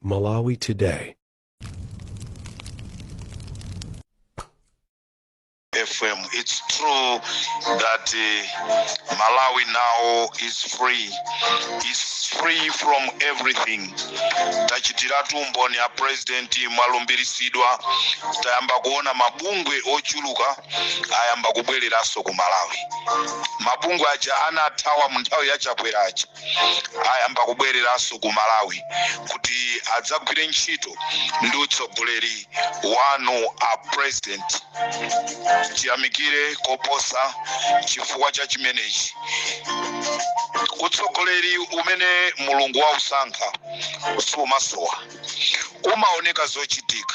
Malawi Today. FM. It's true that Malawi now is free. Is free from everything. Tachitiratu mboni ya President Mwalumbirisidwa tayamba kuona mabungwe ochuluka ayamba kubwereraso ku Malawi. Mabungwe aja anathawa mu nthawi ya chapwerachi ayamba kubwereraso ku Malawi kuti adzagwire ntchito ndi utsogoleri wanu a President. Chiyamikire koposa chifukwa cha chimenechi. Utsogoleri umene Mulungu wausankha sumasowa. Umaoneka zochitika.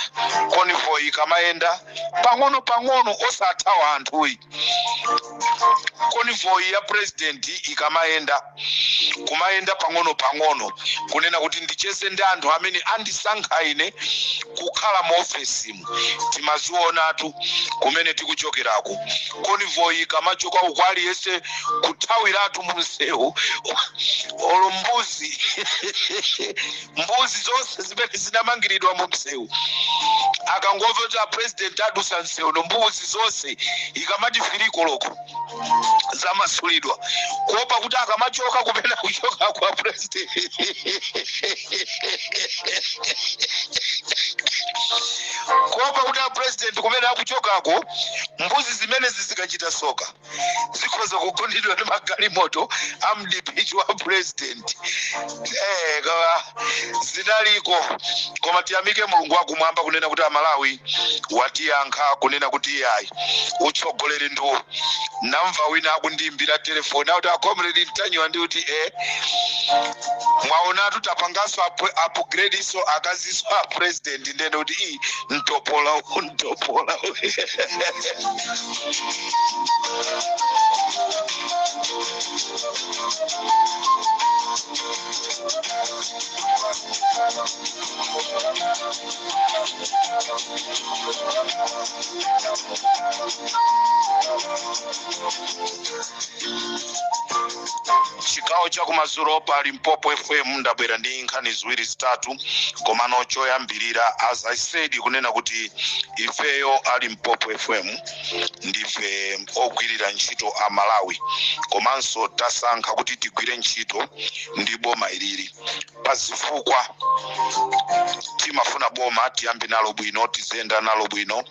Konvoyi ikamayenda pang'ono osathawa anthuyi. Konvoyi ya President ikamayenda kumayenda pang'ono kunena kuti ndicheze ndi anthu amene andisankha ine kukhala mu ofesimu. Timazionatu kumene tikuchokerako. Konvoyi ikamachoka ukwali yese kuthawiratu mu msewu olo mbuzi zonse zimene zinamangiridwa mu msewu akangomva kuti a President adusa msewu no mbuzi zonse ikamati filikoloko zamasulidwa kuopa kuti akamachoka kupena kuchoka kwa President kuopa kuti a President kumene akuchokako mbuzi zimene zikachita soka zikhoza kugundidwa ndi magalimoto amdipichi wa President. Zinaliko koma tiyamike Mulungu wakumwamba kunena kuti Malawi watiyankha kunena kuti yayi utsogoleri ndo namva wina akundimbira telefoni kuti akomredi Mtanyiwa ndi kuti mwaona tutapangaso upgrade so akaziso a President ndende kuti ntopola. Chigawo cha kumadzulo pa Limpopo FM ndabwera ndi nkhani ziwiri zitatu koma choyambirira as I said kunena kuti ifeyo a Limpopo FM ndife ogwirira ntchito a Malawi komanso tasankha kuti tigwire ntchito ndi boma ilili pazifukwa timafuna boma tiyambe nalo bwino tizenda nalo bwino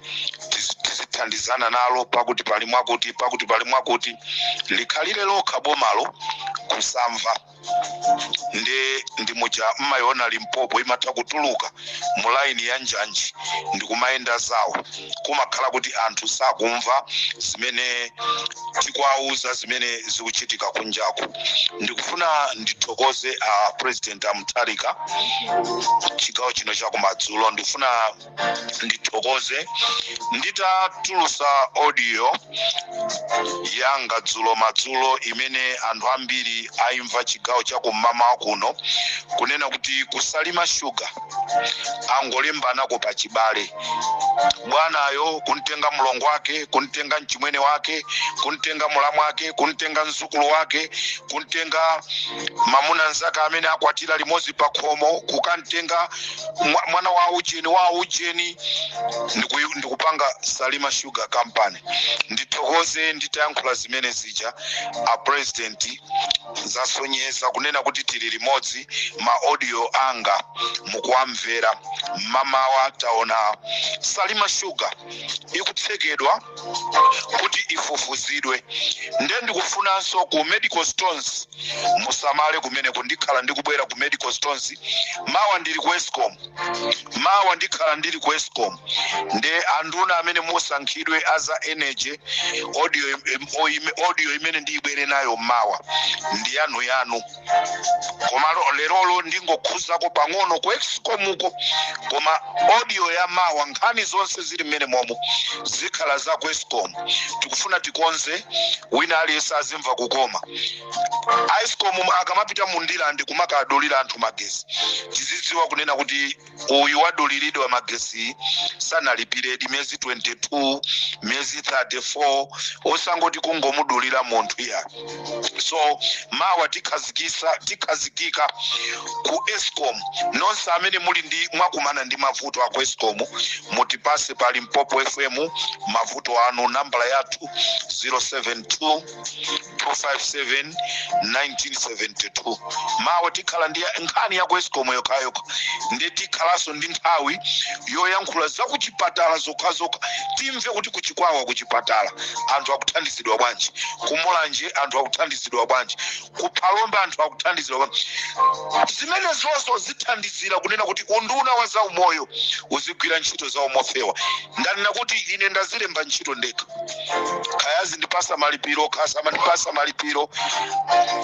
tizithandizana nalo pakuti pali mwakuti likhalire lokha bomalo kusamva ndi muja mmayona Limpopo imatha kutuluka mu line ya njanji ndi kumayenda zawo kumakhala kuti anthu sakumva zimene tikwauza zimene zikuchitika kunjako. Ndikufuna ndithokoze a President Mutharika chigawo chino cha kumadzulo ndifuna ndithokoze nditatulusa audio yanga madzulo imene anthu ambiri aimva chigawo cha kumama kuno kunena kuti kusalima sugar angolembana pa chibale bwanayo kuntenga mlongo wake kuntenga mchimwene wake kuntenga mulamu wake kuntenga mzukulu wake kuntenga mamuna nzaka amene akwatira limozi pa khomo kukantenga mwana wa ujeni ndikupanga Salima Sugar Company. Ndithokoze nditayankhula zimene zija a President zasonyeza kunena kuti tili limodzi ma audio anga mukuamvera mama wa taona Salima Sugar ikutsekedwa kuti ifufuzidwe ndikufunanso ku Medical Stones musamale kumene kundikhala ndikubwera ku Medical Stones mawa ndili ku Eskom mawa ndikhala ndili ku Eskom nde anduna amene musankhidwe as a energy audio imene ndibwere nayo mawa ndi yanu koma lerolo ndingokhuzako pang'ono ku Eskom koma audio ya mawa nkhani zonse zili mmene momo zikhala za ku Eskom tikufuna tikonze wina aliyesa azimva kukoma Eskom akamapita mundira ndi kumakadulira anthu magesi tizidziwa kunena kuti uyu waduliridwa magesi sanalipire miyezi 22 miyezi 34 osangoti kungomudulira munthu ya so mawa tikhazikitsa tikhazikika ku Eskom. Nonse amene muli ndi mwakumana ndi mavuto a ku Eskom mutipase pa Limpopo FM mavuto anu. Nambala yathu 072 257 1972. Mawa tikhala ndi nkhani ya ku Eskom yokhayokha ndi tikhalaso ndi nthawi yoyankhula za kuchipatala zokhazokha. Timve kuti kuchikwawa kuchipatala anthu akuthandizidwa bwanji, kumulanje anthu akuthandizidwa bwanji, kuphalomba anthu akuthandizidwa bwanji. Zimene zonso zithandizira kunena kuti unduna wa za umoyo uzigwira ntchito za umofewa. Ndanena kuti ine ndazilemba ntchito ndekha. Kayazi ndipasa malipiro, kasa mandipasa malipiro,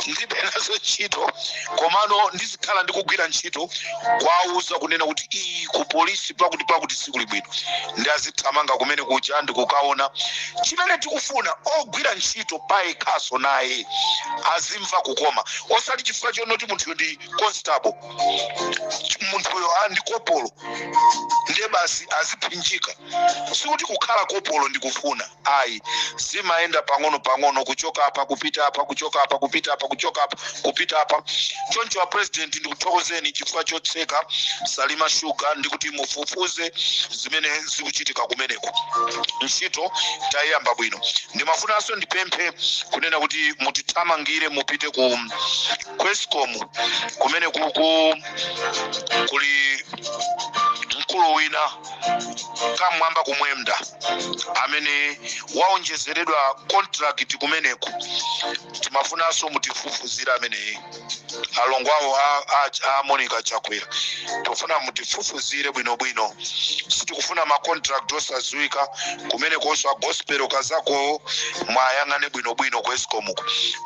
ndibe nazo ntchito komano ndizikhala ndikugwira ntchito kwauza kunena kuti iyi ku polisi pakuti sikuli bwino. Ndazithamanga kumene kuja ndikukaona chimene tikufuna ogwira ntchito payekhaso naye azimva kukoma. Osati chifukwa chonoti munthu ndi constable, munthuyo ndi kopolo ndiye basi aziphinjika. Sikuti kukhala kopolo ndikufuna, ayi zimayenda pang'ono kuchoka apa kupita apa, kuchoka apa kupita apa, kuchoka apa kupita apa. Choncho wa president ndikuthokozeni chifukwa chotseka Salima Sugar ndikuti mufufuze zimene zikuchitika kumeneko. Ntchito tayamba bwino. Ndimafunanso ndipemphe kunena kuti mutithamangire mupite ku Eskom kumene kuli mkulu wina kamwamba kumwemda amene waonjezeredwa contract kumeneko. Timafunanso mutifufuzira ameneyi alongwawo a Monica Chakwera. Tofuna mutifufuzire bwinobwino. Sitikufuna ma contract osadziwika kumene konso a gospel kazako mwayang'ane bwinobwino ku Eskom.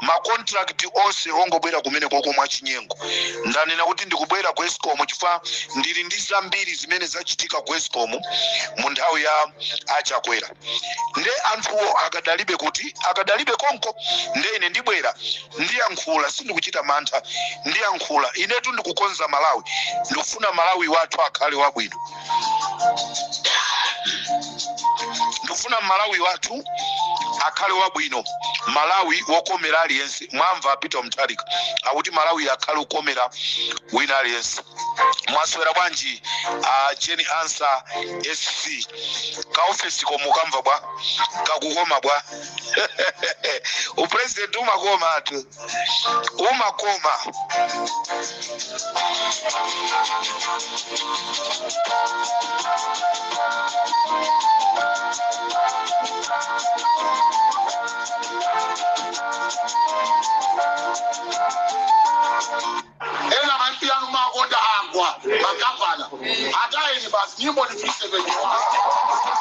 Ma contract onse ongobwera kumene koko mwachinyengo. Ndanena kuti ndikubwera ku Eskom chifukwa ndili ndi zambiri zimene zachitika ku Eskom mu nthawi ya Achakwera. Nde anthuwo akadalibe konko nde ine ndibwera ndiyankhula, sindikuchita mantha ndiyankhula. Inetu ndikukonza Malawi, ndikufuna Malawi wathu akhale wabwino. Ndikufuna Malawi wathu akhale wabwino, Malawi wokomera aliyense. Mwamva Peter Mutharika akuti Malawi akhale ukomera wina aliyense. Mwaswera bwanji Jenny Answer SC ka office ko mukamva bwa kakukoma bwa upresident umakoma atu umakoma. Ena mapiano makonda agwa magavana hataini basi nyimbo ni 371.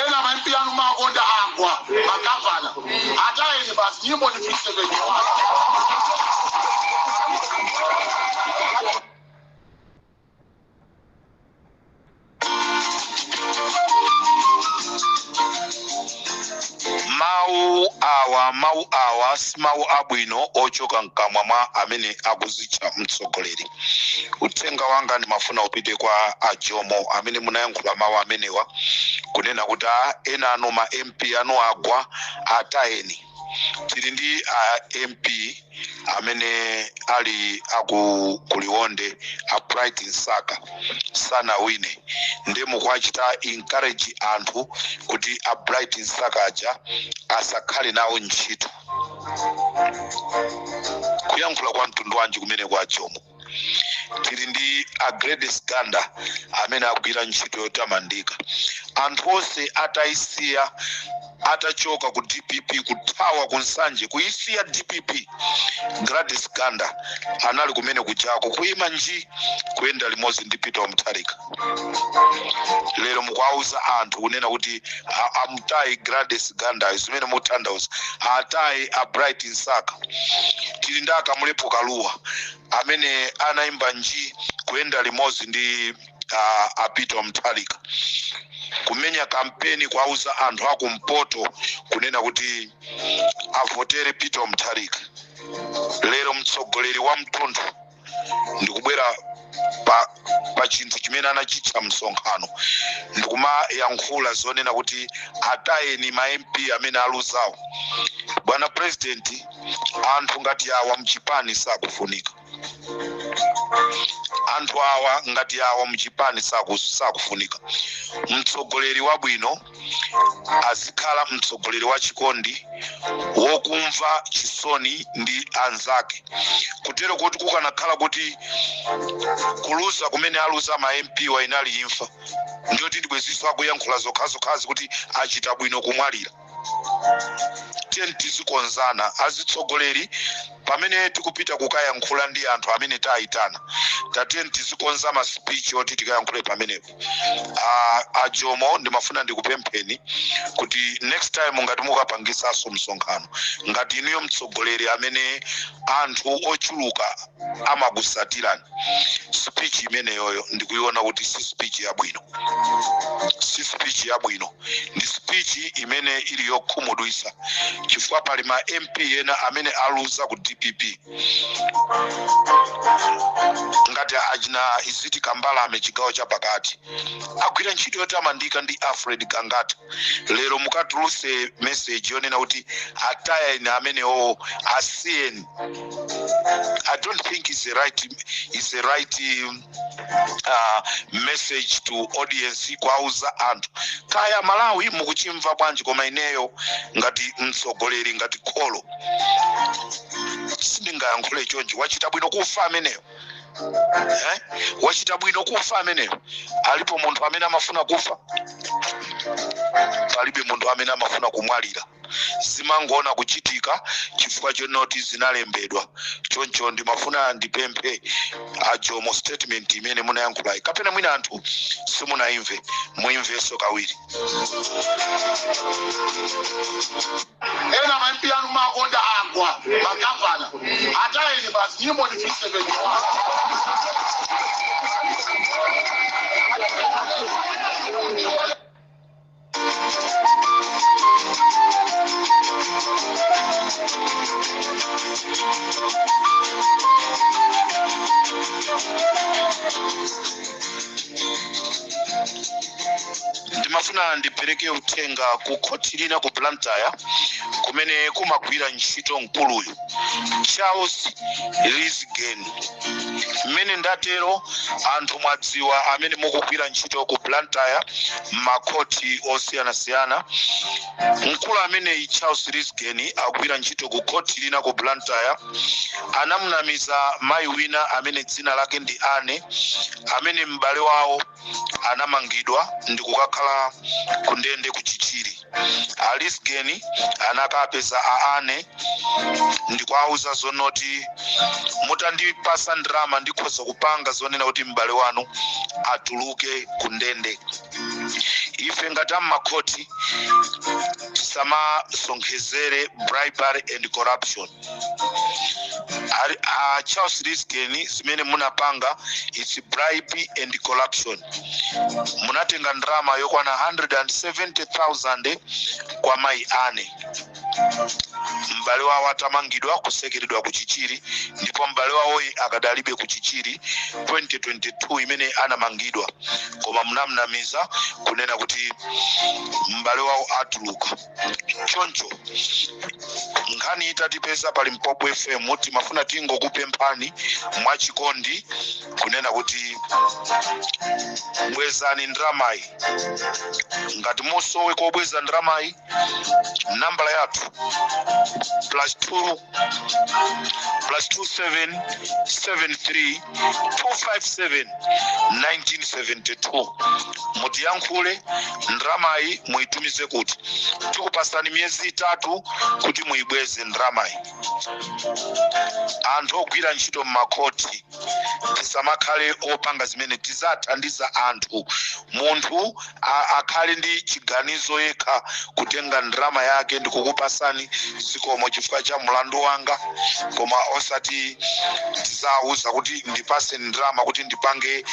Ena mapiano makonda agwa magavana hataini basi nyimbo ni 371. Mau awa simau abwino ochoka nkamwa mwa amene akuzicha mtsogoleri. Uthenga wanga ndimafuna upite kwa ajomo amene munayankhula mawu amenewa kunena kuti ena anu ma MP anu agwa atayeni. Tili ndi MP amene ali kuliwonde a Bright Nsaka sana wine ndi mukwachita encourage anthu kuti a Bright Nsaka aja asakhale nawo ntchito. Kuyankhula kwa mtundu wanji kumene kwa Jomo. Tili ndi a Gladys Ganda amene akugwira ntchito yotamandika. Anthu onse ataisiya atachoka ku DPP kuthawa kunsanje kuisiya DPP. Gladys Ganda anali kumene kujako kuima nji kuyenda limodzi ndi Peter Mutharika. Lero mukwauza anthu kunena kuti amutayi Gladys Ganda zimene mutanthauza atayi a Bright Nsaka. Tili ndi Akamulepo Kaluwa amene anaimba nji kuyenda limodzi ndi a Peter Mutharika. Kumenya kampeni kwauza anthu akumpoto kunena kuti avotere Peter Mutharika. Lero mtsogoleri wa mtundu ndikubwera pa chinthu chimene anachitcha msonkhano ndikumayankhula zonena kuti atayeni ma MP amene aluzawo. Bwana President, anthu ngati awa mchipani sakufunika. Anthu awa ngati awa mchipani sakufunika. Mtsogoleri wabwino azikhala mtsogoleri wa chikondi wokumva chisoni ndi anzake. Kutero kuti kukanakhala kuti kuluza kumene aluza ma MP wa inali imfa, ndiyo tibweziso akuyankhula zokhazokhazi kuti achita bwino kumwalira. Tizikonzana azitsogoleri pamene tikupita kukayankhula ndi anthu amene tayitana. Tizikonza ma speech oti tikayankhule pamenepo. Ajomo ndimafuna ndikupempheni kuti next time ngati mukapangisaso msonkhano, ngati inuyo mtsogoleri amene anthu ochuluka amakusatirani, speech imeneyoyo ndikuiona kuti si speech yabwino. Si speech yabwino, ndi speech imene ili yokhumudwisa, chifukwa pali ma MP ena amene aluza ku DPP. Ngati achina Iziti Kambalame chigawo cha pakati agwira ntchito yotamandika ndi Alfred Gangata. Lero mukatuluse message yonena kuti atayeni amenewo asiyeni. I don't think it's a right message to audience kwauza anthu. Kaya Malawi mukuchimva bwanji koma ineyo ngati mtsogoleri ngati kholo sindingayankhule chonchi. Wachita bwino kufa ameneyo. Wachita bwino kufa ameneyo. Alipo munthu amene amafuna kufa? Palibe munthu amene amafuna kumwalira. Zimangoona kuchitika chifukwa chonoti zinalembedwa. Choncho ndimafuna ndipemphe Ajomo statement imene munayankhulayi. Kapena mwina anthu simunaimve, muimveso kawiri. Ena ma MP anu makonda agwa magavana. Atayeni basi nyimbo ni 370. Ndimafuna ndipereke uthenga ku khoti lina ku Blantyre kumene kumagwira ntchito mkuluyu Charles Risgen. Mmene ndatero anthu mwadziwa amene mukugwira ntchito ku Blantyre makhoti osiyanasiyana. Mkulu amene Charles Risgen agwira ntchito ku khoti lina ku Blantyre anamunamiza mayi wina amene dzina lake ndi Ane, amene m'bale wawo anamangidwa ndi kukakhala kundende ku Chichiri. Risgen anakapeza Ane ndi kwauza zonoti mutandipasa ndrama ndikhoza kupanga zonena kuti m'bale wanu atuluke kundende. Ife ngati makhoti tisamasonkhezere bribery and corruption. Charles Risgen zimene munapanga it's bribe and corruption. Munatenga ndrama yokwana 170,000 kwa mayi Ane. M'bale wawo atamangidwa kusekeredwa ku Chichiri, ndipo m'bale wawo akadalibe ku Chichiri 2022 imene anamangidwa, koma munamnamiza kunena kuti m'bale wawo atuluka. Choncho nkhani itatipeza pali Mpopwe FM timafuna tingokupemphani mwachikondi kunena kuti bwezani ndramayi. Ngati musowe kobweza ndramayi, nambala yathu +22732571972. mutiyankhule ndramayi muitumize kuti. Tikupasani miyezi 3 kuti muibweze ndramayi. Anthu ogwira ntchito m'makhoti tisamakhale opanga zimene tizathandiza anthu. Munthu akhale ndi chiganizo yekha kutenga ndrama yake ndi kukupasani zikomo chifukwa cha mlandu wanga, koma osati tizauza kuti ndipase ndrama kuti ndipange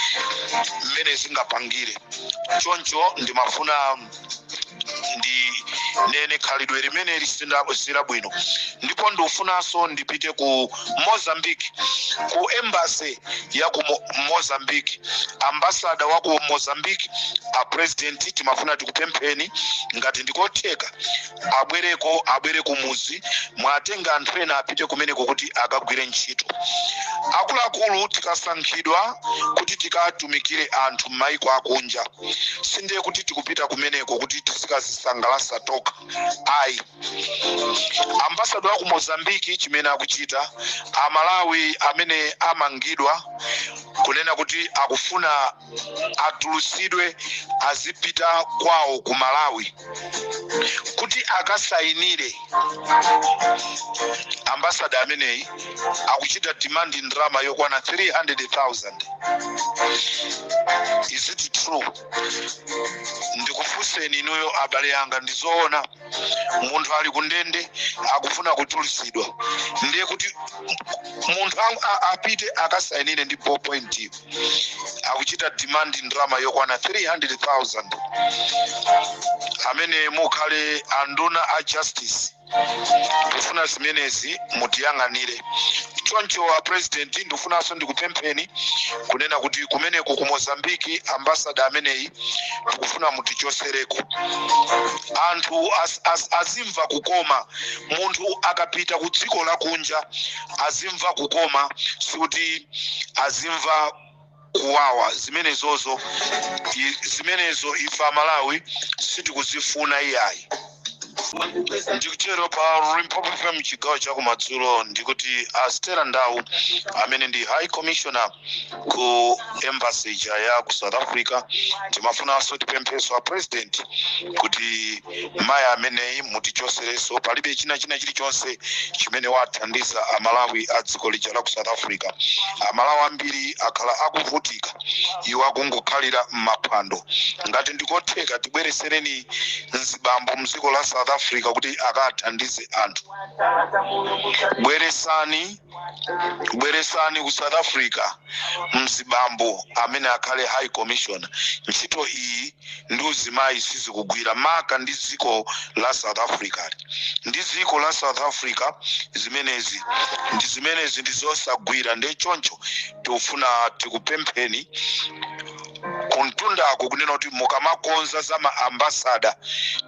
mmene zingapangire. Choncho ndimafuna nene khalidwe limene lisira bwino. Ndipo ndiufunanso ndipite ku Mozambique, ku embassy ya ku Mozambique, ambassador wa ku Mozambique, a president timafuna tikupempheni ngati ndikotheka abwere ku muzi mwatenga anthu ena apite kumeneko kuti akagwire ntchito. Akuluakulu tikasankhidwa kuti tikatumikire anthu m'mayiko akunja, sindiye kuti tikupita kumeneko kuti tisikazisangalasa toka. Ayi, ambassador wa ku Mozambique chimene akuchita, Amalawi amene amangidwa kunena kuti akufuna atulusidwe azipita kwawo ku Malawi kuti akasayinire. Ambassador ameneyi akuchita demand ndrama yokwana 300,000. Is it true? Ndikufunseni inuyo abale yanga, ndizoona munthu ali kundende akufuna kutulusidwa, ndiye kuti munthu apite akasayinire ndi point akuchita demand ndrama yokwana 300,000. Amene mukhale anduna a justice ndifuna zimenezi mutiyang'anire. Choncho wa president ndifunanso ndikupempheni kunena kuti kumeneko ku Mozambique ambassador ameneyi tikufuna mutichosereko. Anthu azimva kukoma, munthu akapita ku dziko lakunja azimva kukoma, sikuti azimva kuwawa. Zimenezo ifa Malawi sitikuzifuna iyayi. Ndikuchero pa Limpopo FM chigawo cha kumadzulo ndikuti Stella Ndau amene ndi High Commissioner ku embassy ya ku South Africa, timafunanso tipempheso a president kuti mayi ameneyi mutichosereso. Palibe china chilichonse chimene wathandiza Amalawi a dziko lija la ku South Africa. Amalawi ambiri akhala akuvutika, iwo akungokhalira m'maphwando. Ngati ndikotheka tibweresereni nzibambo mdziko la South Africa kuti akathandize anthu. Bweresani ku South Africa mzibambo amene akhale High Commissioner. Ntchito iyi ndi uzimayi sizikugwira maka ndi dziko la South Africa. Ndi dziko la South Africa zimenezi ndizosagwira. Ndi choncho tikufuna tikupempheni kuntundako kunena kuti mukamakonza za maambasada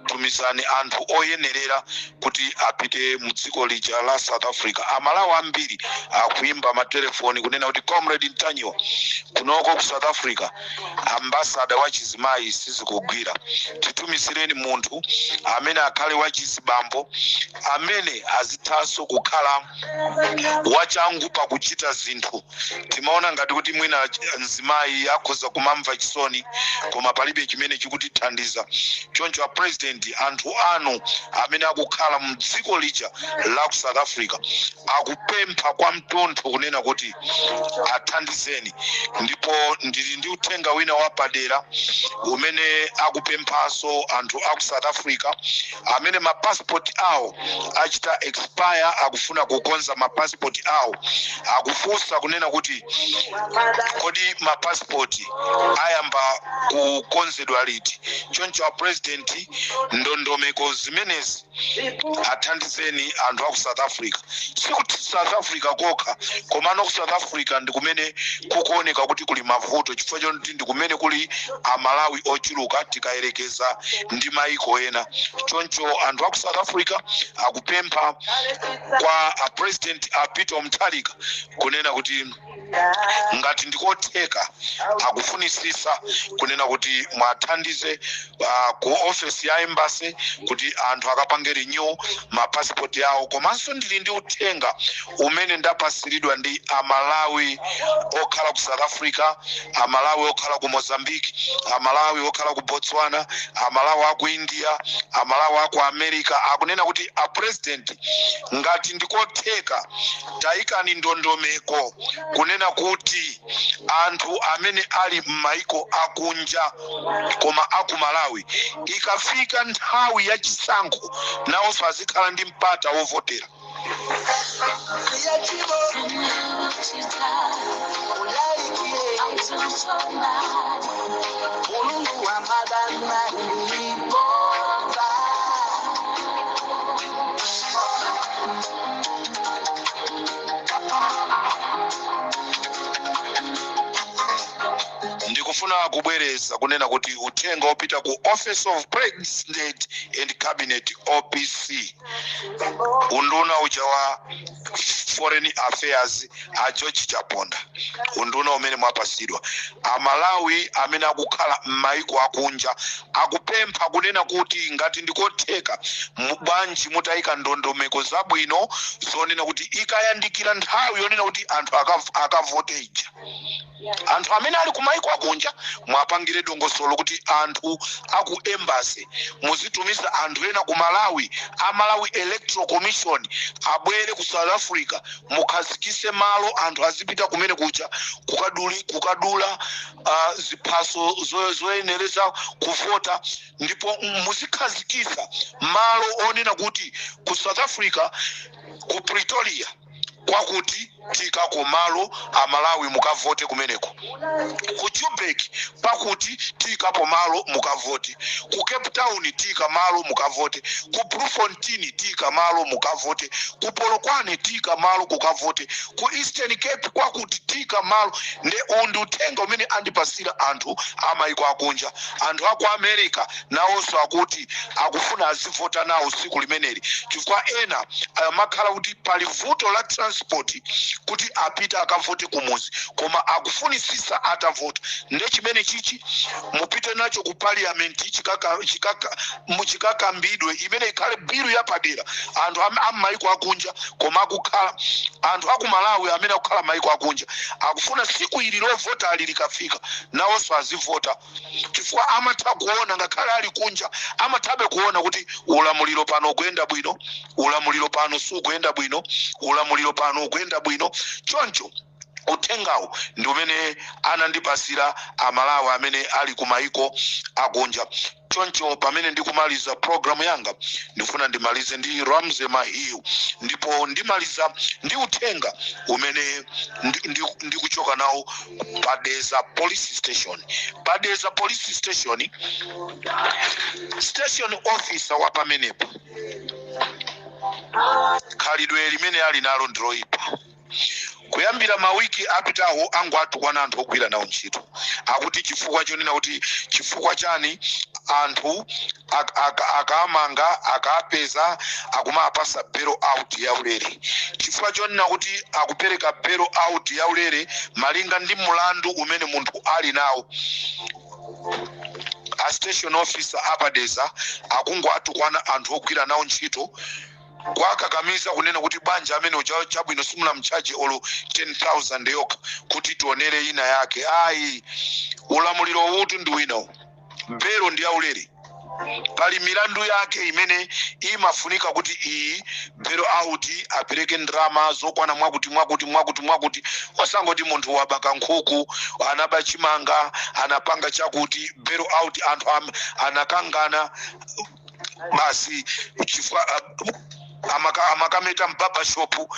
tumizani anthu oyenerera kuti apite mu dziko lija la South Africa. Amalawi ambiri akuimba matelefoni kunena kuti comrade Ntanyo kunoko ku South Africa ambasada wa chizimayi sizikugwira. Titumizireni munthu amene akhale wa chizibambo, amene azithanso kukhala wachangu pakuchita zinthu. Timaona ngati kuti mwina nzimayi akhoza kumamva chisoni koma palibe chimene chikutithandiza. Choncho a president, anthu anu amene akukhala mu dziko lija la ku South Africa akupempha kwa mtontho kunena kuti athandizeni. Ndipo ndili ndi uthenga wina wapadera umene akupemphaso anthu aku South Africa amene mapassport awo achita expire, akufuna kukonza mapassport awo. Akufunsa kunena kuti kodi mapassport ayamba kukonzedwa liti. Choncho a president, ndondomeko zimenezi athandizeni anthu aku South Africa. Sikuti South Africa kokha, komano ku South Africa ndi kumene kukuoneka kuti kuli mavuto, chifukwa choti ndi kumene kuli Amalawi ochuluka tikayerekeza ndi mayiko ena. Choncho anthu aku South Africa akupempha kwa a president a Peter Mutharika kunena kuti ngati ndikotheka akufunisisa kunena kuti mwathandize ku office ya embassy kuti anthu akapange renew mapassport yawo. Komanso ndili ndi uthenga umene ndapasiridwa ndi Amalawi okhala ku South Africa, Amalawi okhala ku Mozambique, Amalawi okhala ku Botswana, Amalawi aku India, Amalawi aku America, akunena kuti a president ngati ndikotheka tayikani ndondomeko kunena kuti anthu amene ali m'mayiko akunja koma aku Malawi ikafika nthawi ya chisankho nawo azikhala ndi mpata wovotera. ndikufuna kubwereza kunena kuti uthenga opita ku Office of President and Cabinet OPC unduna uja wa Foreign Affairs a George Chaponda unduna umene mwapasidwa amalawi amene akukhala m'maiko akunja akupempha kunena kuti ngati ndikotheka bwanji mutayika ndondomeko zabwino zonena kuti ikayandikira nthawi yonena kuti anthu akavoteja anthu amene ali kumaiko akunja mwapangire dongosolo kuti anthu aku embassy muzitumiza anthu ena ku Malawi Malawi Electoral Commission abwere ku South Africa mukhazikise malo anthu azipita kumene kucha kukadula ziphaso zoyenereza kuvota ndipo muzikhazikisa malo onena kuti ku South Africa ku Pretoria kwakuti tika ku malo Malawi mukavote kumeneko ku Joburg pakuti tika po malo mukavote ku Cape Town tika malo mukavote ku Bloemfontein tika malo mukavote ku Polokwane tika malo kukavote ku Eastern Cape kwakuti tika malo nde uthenga umene andipasira anthu amaiko akunja anthu aku America nawonso akuti akufuna azivota nawo siku limeneli chifukwa ena makhala kuti pali vuto la transport kuti apita akavote kumuzi koma akufunisisa atavota nde chimene chichi mupite nacho ku parliament muchikakambidwe imene ikhale bilu yapadera anthu amaiko akunja koma akukhala anthu aku Malawi amene akukhala maiko akunja akufuna siku ili lovota ali likafika nawonso azivota chifukwa amatha kuona ngakhale ali kunja amathabe kuona kuti ulamuliro pano kuyenda bwino ulamuliro pano sukuyenda bwino ulamuliro pano kuyenda bwino choncho uthengawo ndi umene anandipasira amalawi amene ali kumaiko akunja choncho pamene ndikumaliza program yanga ndifuna ndimalize ndi Ramsey Mahiu ndipo ndimaliza ndi uthenga umene ndikuchoka nawo Padeza Police Station. Padeza Police Station station officer wa pamenepo khalidwe limene ali nalo ndiloipa kuyambira mawiki apitaho angu atukwana anthu ogwira nawo ntchito akuti chifukwa chonena kuti chifukwa chani anthu akamanga akapeza akumapasa bail out ya ulere chifukwa chonena kuti akupereka bail out ya ulere malinga ndi mulandu umene munthu ali nawo a station officer apadeza akungu atukwana anthu ogwira nawo ntchito kwakakamiza kunena kuti banja amene uchawo chabwino simula mchaji olo 10,000 yoka kuti tionere ina yake ayi ulamuliro utu ndi wino belo ndi aulere pali milandu yake imene imafunika kuti iyi belo out apereke ndrama zokwana mwakuti wasangoti munthu wabaka nkhuku anaba chimanga anapanga chakuti belo out anthu anakangana basi chifukwa amakameta mbaba shopu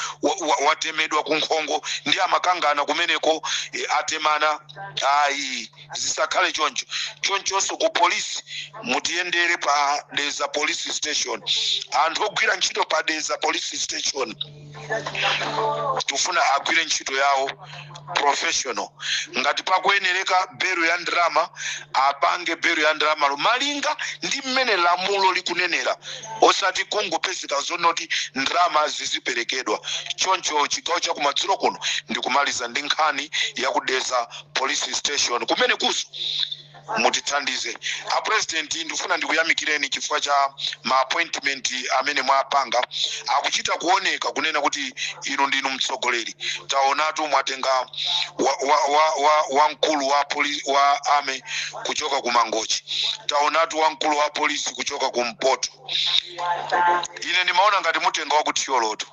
watemedwa kunkhongo ndi amakangana kumeneko atemana ayi zisakhale chonchonso ku police mutiyendere pa Deza Police Station anthu ogwira ntchito pa Deza Police Station tufuna agwire ntchito yawo professional ngati pakuyenereka belo ya ndrama apange belo ya ndrama malinga ndi mmene lamulo likunenera osati kungopezeka zonoti ndrama ziziperekedwa choncho chigawo cha kumadzulo kuno ndikumaliza ndi nkhani ya ku Deza Police Station kumene kuso mutithandize a president ndifuna ndikuyamikireni chifukwa cha ma appointment amene mwapanga akuchita kuoneka kunena kuti ino ndinu mtsogoleri taonatu mwatenga wamkulu wa polisi wa army kuchoka ku Mangochi taonatu wamkulu wa polisi kuchoka ku Mpoto ine nimaona ngati mutenga wa kuthioloto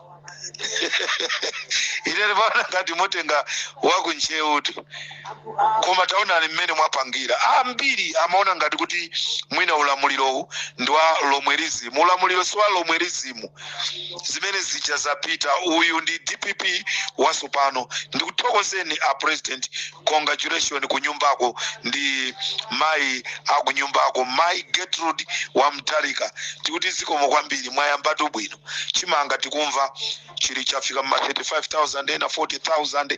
ine nimaona ngati mutenga wa kuncheutu koma taona mmene mwapangira ambiri amaona ngati kuti mwina ulamuliro ndi wa lomwerism ulamuliro si wa lomwerism zimene zija zapita uyu ndi DPP wasopano ndikuthokozeni a president congratulations ku nyumbako ndi mai akunyumbako mai Gertrude wa Mtalika tikuti zikomo kwambiri mwayambatu bwino chimanga tikumva chili chafika ma 35,000 ena 40,000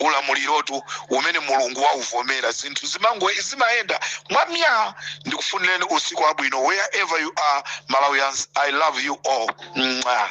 ulamulirotu umene mulungu wauvomera zinthu zimayenda mwamya. Ndikufunireni usiku wabwino wherever you are Malawians. I love you all. Mwah.